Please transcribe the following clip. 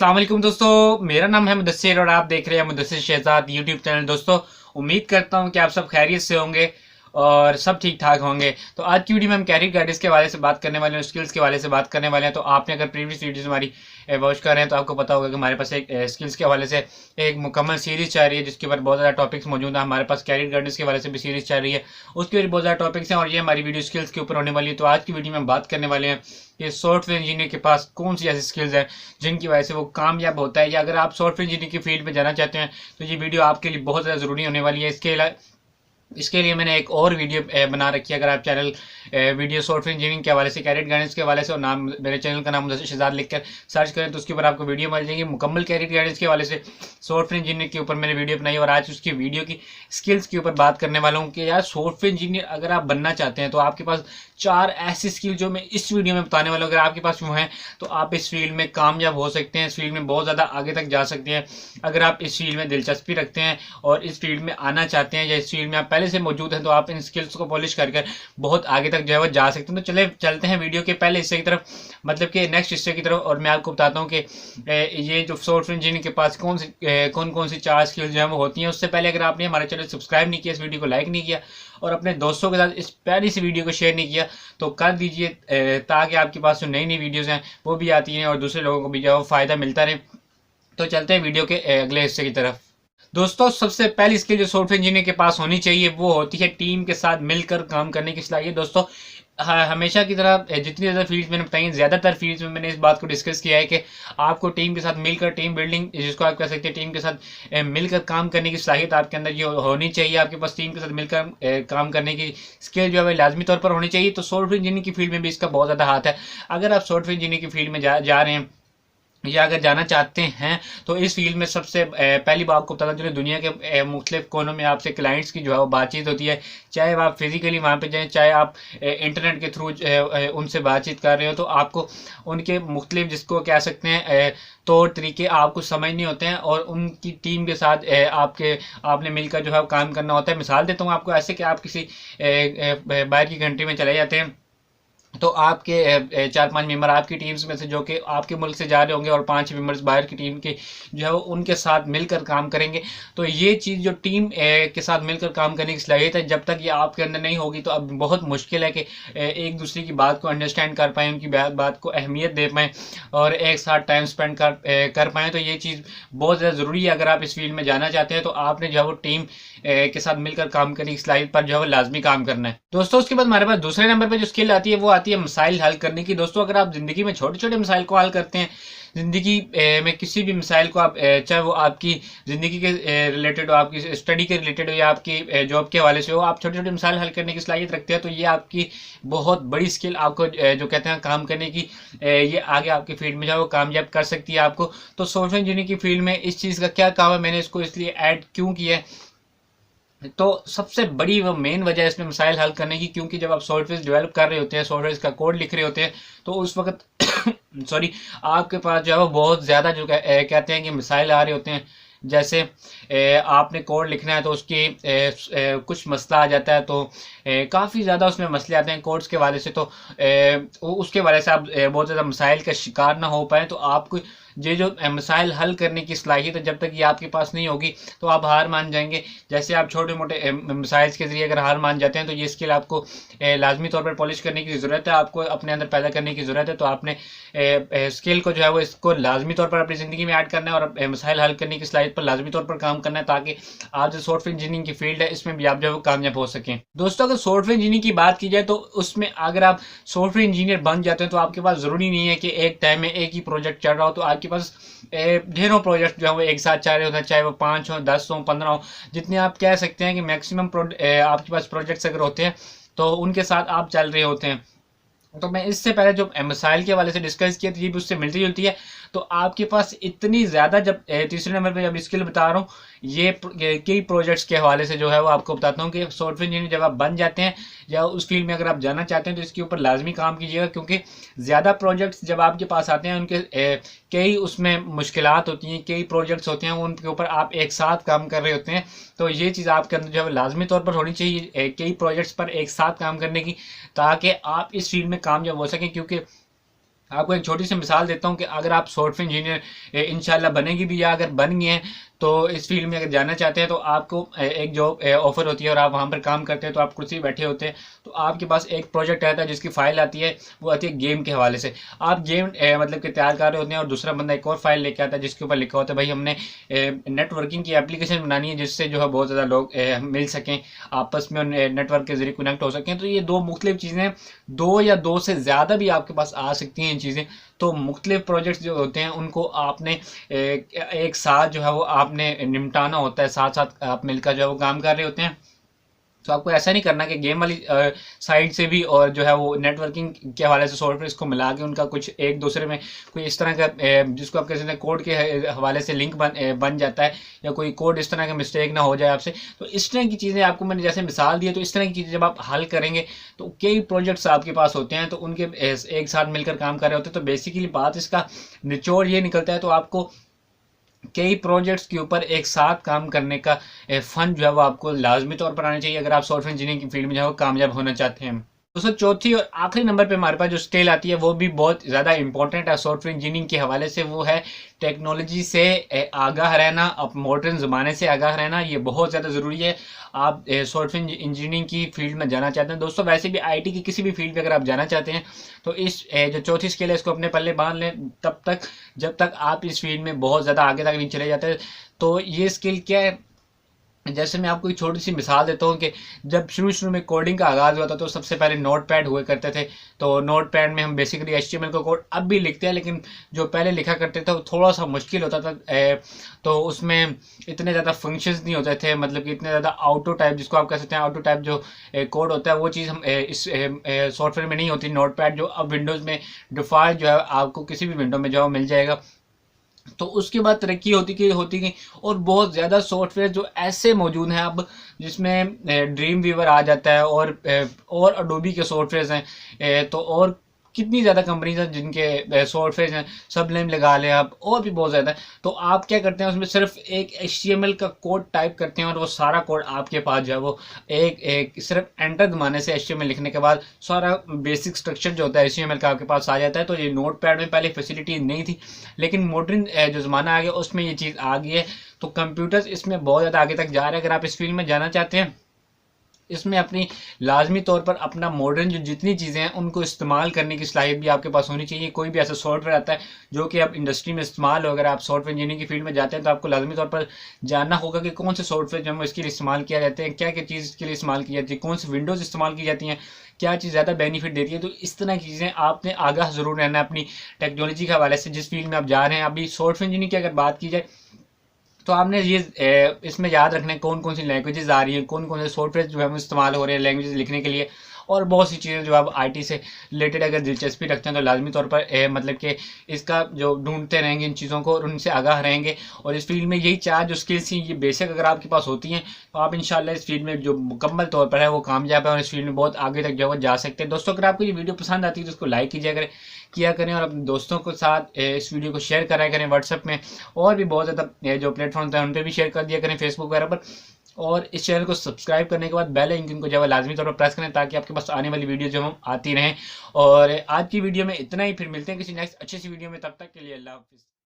अस्सलाम वालेकुम दोस्तों, मेरा नाम है मुदस्सिर और आप देख रहे हैं मुदस्सिर शहजाद यूट्यूब चैनल। दोस्तों, उम्मीद करता हूं कि आप सब खैरियत से होंगे और सब ठीक ठाक होंगे। तो आज की वीडियो में हम कैरियर गाइडेंस के बारे से बात करने वाले हैं, स्किल्स के बारे से बात करने वाले हैं। तो आपने अगर प्रीवियस वीडियोस हमारी वॉच कर रहे हैं तो आपको पता होगा कि हमारे पास एक स्किल्स के हवाले से एक मुकम्मल सीरीज चल रही है जिसके ऊपर बहुत ज़्यादा टॉपिक्स मौजूद है। हमारे पास कैरियर गाइडेंस के हवाले से भी सीरीज चल रही है, उसके ऊपर बहुत ज़्यादा टॉपिक्स हैं और ये हमारी वीडियो स्किल्स के ऊपर होने वाली है। तो आज की वीडियो में हम बात करने वाले हैं कि सॉफ्टवेयर इंजीनियर के पास कौन सी ऐसी स्किल्स हैं जिनकी वजह से वो कामयाब होता है, या अगर आप सॉफ्टवेयर इंजीनियर की फील्ड में जाना चाहते हैं तो ये वीडियो आपके लिए बहुत ज़्यादा ज़रूरी होने वाली है। इसके लिए मैंने एक और वीडियो बना रखी है। अगर आप चैनल वीडियो सॉफ्टवेयर इंजीनियरिंग के हवाले से, कैरियर गाइडेंस के हवाले से और नाम मेरे चैनल का नाम मुदस्सिर शहजाद लिखकर सर्च करें तो उसके ऊपर आपको वीडियो मिल जाएगी। मुकम्मल कैरियर गाइडेंस के हवाले से सॉफ्टवेयर इंजीनियर के ऊपर मैंने वीडियो बनाई और आज उसकी वीडियो की स्किल्स के ऊपर बात करने वाला हूँ कि यार सॉफ्टवेयर इंजीनियर अगर आप बनना चाहते हैं तो आपके पास 4 ऐसी स्किल जो मैं इस वीडियो में बताने वाला हूँ, अगर आपके पास वो हैं तो आप इस फील्ड में कामयाब हो सकते हैं, इस फील्ड में बहुत ज़्यादा आगे तक जा सकते हैं। अगर आप इस फील्ड में दिलचस्पी रखते हैं और इस फील्ड में आना चाहते हैं या इस फील्ड में आप पहले से मौजूद हैं तो आप इन स्किल्स को पॉलिश कर कर बहुत आगे तक जो है वो जा सकते हैं। तो चलते हैं वीडियो के पहले हिस्से की तरफ, मतलब कि नेक्स्ट हिस्से की तरफ, और मैं आपको बताता हूँ कि ये जो सॉफ्टवेयर इंजीनियर के पास कौन कौन सी 4 स्किल्स जो है वो होती हैं। उससे पहले अगर आपने हमारे चैनल सब्सक्राइब नहीं किया, इस वीडियो को लाइक नहीं किया और अपने दोस्तों के साथ इस प्यारी सी वीडियो को शेयर नहीं किया तो कर दीजिए, ताकि आपके पास जो नई नई वीडियोज़ हैं वो भी आती हैं और दूसरे लोगों को भी जो है फ़ायदा मिलता रहे। तो चलते हैं वीडियो के अगले हिस्से की तरफ। दोस्तों, सबसे पहली स्किल जो सॉफ्टवेयर इंजीनियर के पास होनी चाहिए वो होती है टीम के साथ मिलकर काम करने की सलाहियत। दोस्तों, हमेशा की तरह जितनी ज़्यादा फील्ड्स मैंने बताई, ज़्यादातर फील्ड्स में मैंने इस बात को डिस्कस किया है कि आपको टीम के साथ मिलकर, टीम बिल्डिंग जिसको आप कह सकते हैं, टीम के साथ मिलकर काम करने की सलाहियत आपके अंदर ये होनी चाहिए। आपके पास टीम के साथ मिलकर काम करने की स्किल जो है लाजमी तौर पर होनी चाहिए। तो सॉफ्टवेयर इंजीनियर की फील्ड में भी इसका बहुत ज़्यादा हाथ है। अगर आप सॉफ्टवेयर इंजीनियर की फील्ड में जा रहे हैं या अगर जाना चाहते हैं तो इस फील्ड में सबसे पहली बात आपको पता चले, दुनिया के मुख्तलिफ कोनों में आपसे क्लाइंट्स की जो है वो बातचीत होती है। चाहे आप फिजिकली वहाँ पे जाएं, चाहे आप इंटरनेट के थ्रू उनसे बातचीत कर रहे हो, तो आपको उनके मुख्तलिफ, जिसको कह सकते हैं, तौर तरीके आपको समझने होते हैं और उनकी टीम के साथ आपने मिलकर जो है वो काम करना होता है। मिसाल देता हूँ आपको, ऐसे कि आप किसी बाहर की कंट्री में चले जाते हैं तो आपके 4-5 मेंबर आपकी टीम्स में से जो कि आपके मुल्क से जा रहे होंगे और 5 मेंबर्स बाहर की टीम के जो है वो उनके साथ मिलकर काम करेंगे। तो ये चीज़ जो टीम के साथ मिलकर काम करने की सलाहियत है, जब तक ये आपके अंदर नहीं होगी तो अब बहुत मुश्किल है कि एक दूसरे की बात को अंडरस्टैंड कर पाएँ, उनकी बात को अहमियत दे पाएँ और एक साथ टाइम स्पेंड कर पाएँ। तो ये चीज़ बहुत ज़्यादा ज़रूरी है। अगर आप इस फील्ड में जाना चाहते हैं तो आपने जो है वो टीम के साथ मिलकर काम करने की सलाहियत पर जो है वो लाजमी काम करना है। दोस्तों, उसके बाद हमारे पास दूसरे नंबर पर जो स्किल आती है वो आती है मसाइल हल करने की। दोस्तों, अगर आप ज़िंदगी में छोटे छोटे मसाइल को हल करते हैं, ज़िंदगी में किसी भी मिसाइल को आप, चाहे वो आपकी ज़िंदगी के रिलेटेड हो, आपकी स्टडी के रिलेटेड हो या आपकी जॉब के हवाले से हो, आप छोटे छोटे मिसाइल हल करने की सलाहियत रखते हैं तो ये आपकी बहुत बड़ी स्किल आपको जो कहते हैं काम करने की, ये आगे आपकी फील्ड में जो है वो कामयाब कर सकती है आपको। तो सॉफ्टवेयर इंजीनियरिंग की फील्ड में इस चीज़ का क्या काम है, मैंने इसको इसलिए ऐड क्यों किया है, तो सबसे बड़ी वो मेन वजह है इसमें मसाइल हल करने की, क्योंकि जब आप सॉफ्टवेयर डेवलप कर रहे होते हैं, सॉफ्टवेयर का कोड लिख रहे होते हैं, तो उस वक्त सॉरी, आपके पास जो है वो बहुत ज़्यादा जो कहते हैं कि मसाइल आ रहे होते हैं। जैसे आपने कोड लिखना है तो उसकी कुछ मसला आ जाता है, तो काफ़ी ज़्यादा उसमें मसले आते हैं कोड्स के वाले से। तो उसके वजह से आप बहुत ज़्यादा मसाइल का शिकार ना हो पाए। तो आपको ये जो मसाइल हल करने की सलाहियत है, जब तक ये आपके पास नहीं होगी तो आप हार मान जाएंगे। जैसे आप छोटे मोटे मसाइल्स के ज़रिए अगर हार मान जाते हैं तो ये स्किल आपको लाजमी तौर पर पॉलिश करने की ज़रूरत है, आपको अपने अंदर पैदा करने की ज़रूरत है। तो आपने स्किल को जो है वो इसको लाजमी तौर पर अपनी ज़िंदगी में ऐड करना है और मसाइल हल करने की सलाहियत पर लाजमी तौर पर काम करना है, ताकि आप जो सॉफ्टवेयर इंजीनियरिंग की फील्ड है इसमें भी आप जो है वो कामयाब हो सकें। दोस्तों, अगर सॉफ्टवेयर इंजीनियरिंग की बात की जाए तो उसमें अगर आप सॉफ्टवेयर इंजीनियर बन जाते हैं तो आपके पास ज़रूरी नहीं है कि एक टाइम में एक ही प्रोजेक्ट चल रहा हो। तो आपके पास ढेरों प्रोजेक्ट जो है वो एक साथ चल रहे होते हैं, चाहे वो 5 हो, 10 हो, 15 हो, जितने आप कह सकते हैं कि मैक्सिमम आपके पास प्रोजेक्ट्स अगर होते हैं तो उनके साथ आप चल रहे होते हैं। तो मैं इससे पहले जो मिसाइल के वाले से डिस्कस किया तो ये भी उससे मिलती जुलती है। तो आपके पास इतनी ज़्यादा, जब तीसरे नंबर पे जब स्किल बता रहा हूँ, ये कई प्रोजेक्ट्स के हवाले से जो है वो आपको बताता हूँ कि सॉफ्टवेयर इंजीनियर जब आप बन जाते हैं या उस फील्ड में अगर आप जाना चाहते हैं तो इसके ऊपर लाजमी काम कीजिएगा, क्योंकि ज़्यादा प्रोजेक्ट्स जब आपके पास आते हैं उनके कई उसमें मुश्किलात होती हैं, कई प्रोजेक्ट्स होते हैं उनके ऊपर आप एक साथ काम कर रहे होते हैं। तो ये चीज़ आपके अंदर जो है लाजमी तौर पर होनी चाहिए, कई प्रोजेक्ट्स पर एक साथ काम करने की, ताकि आप इस फील्ड में कामयाब हो सकें। क्योंकि आपको एक छोटी सी मिसाल देता हूँ कि अगर आप सॉफ्टवेयर इंजीनियर इंशाल्लाह बनेगी भी, या अगर बन गए हैं तो इस फील्ड में अगर जाना चाहते हैं, तो आपको एक जॉब ऑफर होती है और आप वहाँ पर काम करते हैं, तो आप कुर्सी बैठे होते हैं, तो आपके पास एक प्रोजेक्ट आता है जिसकी फाइल आती है, वो आती है गेम के हवाले से। आप गेम मतलब कि तैयार कर रहे होते हैं और दूसरा बंदा एक और फाइल लेके आता है जिसके ऊपर लिखा होता है भाई हमने नेटवर्किंग की एप्लीकेशन बनानी है जिससे जो है बहुत ज़्यादा लोग मिल सकें, आपस में नेटवर्क के जरिए कनेक्ट हो सकें। तो ये दो मुख्तलिफ चीज़ें, दो या दो से ज़्यादा भी आपके पास आ सकती हैं चीज़ें। तो मुख्तलिफ प्रोजेक्ट्स जो होते हैं उनको आपने एक साथ जो है वो आपने निपटाना होता है, साथ साथ आप मिलकर जो है वो काम कर रहे होते हैं। तो आपको ऐसा नहीं करना कि गेम वाली साइड से भी और जो है वो नेटवर्किंग के हवाले से सॉफ्टवेयर इसको मिला के उनका कुछ एक दूसरे में कोई इस तरह का जिसको आप कह सकते हैं कोड के हवाले से लिंक बन जाता है, या कोई कोड इस तरह का मिस्टेक ना हो जाए आपसे। तो इस तरह की चीज़ें आपको मैंने जैसे मिसाल दी है, तो इस तरह की चीज़ें जब आप हल करेंगे तो कई प्रोजेक्ट्स आपके पास होते हैं, तो उनके एक साथ मिलकर काम कर रहे होते हैं। तो बेसिकली बात इसका निचोड़ ये निकलता है, तो आपको कई प्रोजेक्ट्स के ऊपर एक साथ काम करने का फन जो है वो आपको लाजमी तौर पर आना चाहिए अगर आप सॉफ्टवेयर इंजीनियरिंग की फील्ड में जो है कामयाब होना चाहते हैं। दोस्तों चौथी और आखिरी नंबर पे हमारे पास जो स्किल आती है वो भी बहुत ज़्यादा इंपॉर्टेंट है सॉफ्टवेयर इंजीनियरिंग के हवाले से, वो है टेक्नोलॉजी से आगाह रहना, अब मॉडर्न ज़माने से आगाह रहना। ये बहुत ज़्यादा ज़रूरी है। आप सॉफ्टवेयर इंजीनियरिंग की फील्ड में जाना चाहते हैं, दोस्तों वैसे भी आईटी की किसी भी फील्ड में अगर आप जाना चाहते हैं, तो इस जो चौथी स्किल है इसको अपने पल्ले बांध लें तब तक जब तक आप इस फील्ड में बहुत ज़्यादा आगे तक नहीं चले जाते। तो ये स्किल क्या है, जैसे मैं आपको एक छोटी सी मिसाल देता हूँ कि जब शुरू में कोडिंग का आगाज़ हुआ था तो सबसे पहले नोट पैड हुए करते थे। तो नोट पैड में हम बेसिकली HTML का कोड अब भी लिखते हैं, लेकिन जो पहले लिखा करते थे वो थोड़ा सा मुश्किल होता था। तो उसमें इतने ज़्यादा फंक्शंस नहीं होते थे, मतलब कि इतने ज़्यादा ऑटो टाइप जिसको आप कह सकते हैं ऑटो टाइप जो कोड होता है, वो चीज़ हम इस सॉफ्टवेयर में नहीं होती। नोट पैड जो अब विंडोज़ में डिफ़ॉल्ट जो है आपको किसी भी विंडो में जो मिल जाएगा। तो उसके बाद तरक्की होती गई और बहुत ज़्यादा सॉफ्टवेयर जो ऐसे मौजूद हैं अब, जिसमें ड्रीम वीवर आ जाता है और अडोबी के सॉफ्टवेयर हैं, तो और कितनी ज़्यादा कंपनीज हैं जिनके सॉफ्टवेयर हैं, सबनेम लगा लें आप, और भी बहुत ज़्यादा। तो आप क्या करते हैं उसमें सिर्फ एक HTML का कोड टाइप करते हैं और वो सारा कोड आपके पास जो है वो एक सिर्फ एंटर दबाने से HTML लिखने के बाद सारा बेसिक स्ट्रक्चर जो होता है HTML का आपके पास आ जाता है। तो ये नोट पैड में पहले फैसिलिटी नहीं थी, लेकिन मॉडर्न जो ज़माना आ गया उसमें ये चीज़ आ गई है। तो कंप्यूटर्स इसमें बहुत ज़्यादा आगे तक जा रहे हैं। अगर आप इस फील्ड में जाना चाहते हैं, इसमें अपनी लाजमी तौर पर अपना मॉडर्न जो जितनी चीज़ें हैं उनको इस्तेमाल करने की सलाहियत भी आपके पास होनी चाहिए। कोई भी ऐसा सॉफ्टवेयर आता है जो कि अब इंडस्ट्री में इस्तेमाल हो, अगर आप सॉफ्टवेयर इंजीनियरिंग की फील्ड में जाते हैं तो आपको लाजमी तौर पर जानना होगा कि कौन से सॉफ्टवेयर जो है इसके लिए इस्तेमाल किया जाते हैं, क्या क्या चीज़ इसके लिए इस्तेमाल की जाती है, कौन सी विंडोज़ इस्तेमाल की जाती हैं, क्या चीज़ ज़्यादा बेनिफिट देती है। तो इस तरह की चीज़ें आपने आगाह ज़रूर रहना है अपनी टेक्नोलॉजी के हवाले से जिस फील्ड में आप जा रहे हैं। अभी सॉफ्टवेयर इंजीनियरिंग की अगर बात की जाए तो आपने ये इसमें याद रखना है कौन कौन सी लैंग्वेजेस आ रही हैं, कौन कौन से सॉफ्टवेयर जो है वो इस्तेमाल हो रहे हैं लैंग्वेजेस लिखने के लिए, और बहुत सी चीज़ें जो आप आईटी से रिलेटेड अगर दिलचस्पी रखते हैं तो लाजमी तौर पर मतलब कि इसका जो ढूंढते रहेंगे इन चीज़ों को और उनसे आगाह रहेंगे। और इस फील्ड में यही चार जो स्किल्स हैं ये बेशक अगर आपके पास होती हैं तो आप इंशाल्लाह इस फील्ड में जो मुकम्मल तौर पर है वो कामयाब है और इस फील्ड में बहुत आगे तक जो है जा सकते हैं। दोस्तों अगर आपको ये वीडियो पसंद आती है तो उसको लाइक किया करें और अपने दोस्तों के साथ इस वीडियो को शेयर कराया करें व्हाट्सएप में, और भी बहुत ज़्यादा जो प्लेटफॉर्म हैं उन पर भी शेयर कर दिया करें फेसबुक वगैरह पर। और इस चैनल को सब्सक्राइब करने के बाद बेल आइकन को जो है लाजमी तौर पर प्रेस करें ताकि आपके पास आने वाली वीडियो जो हम आती रहें। और आज की वीडियो में इतना ही, फिर मिलते हैं किसी नेक्स्ट अच्छी सी वीडियो में, तब तक के लिए अल्लाह हाफिज़।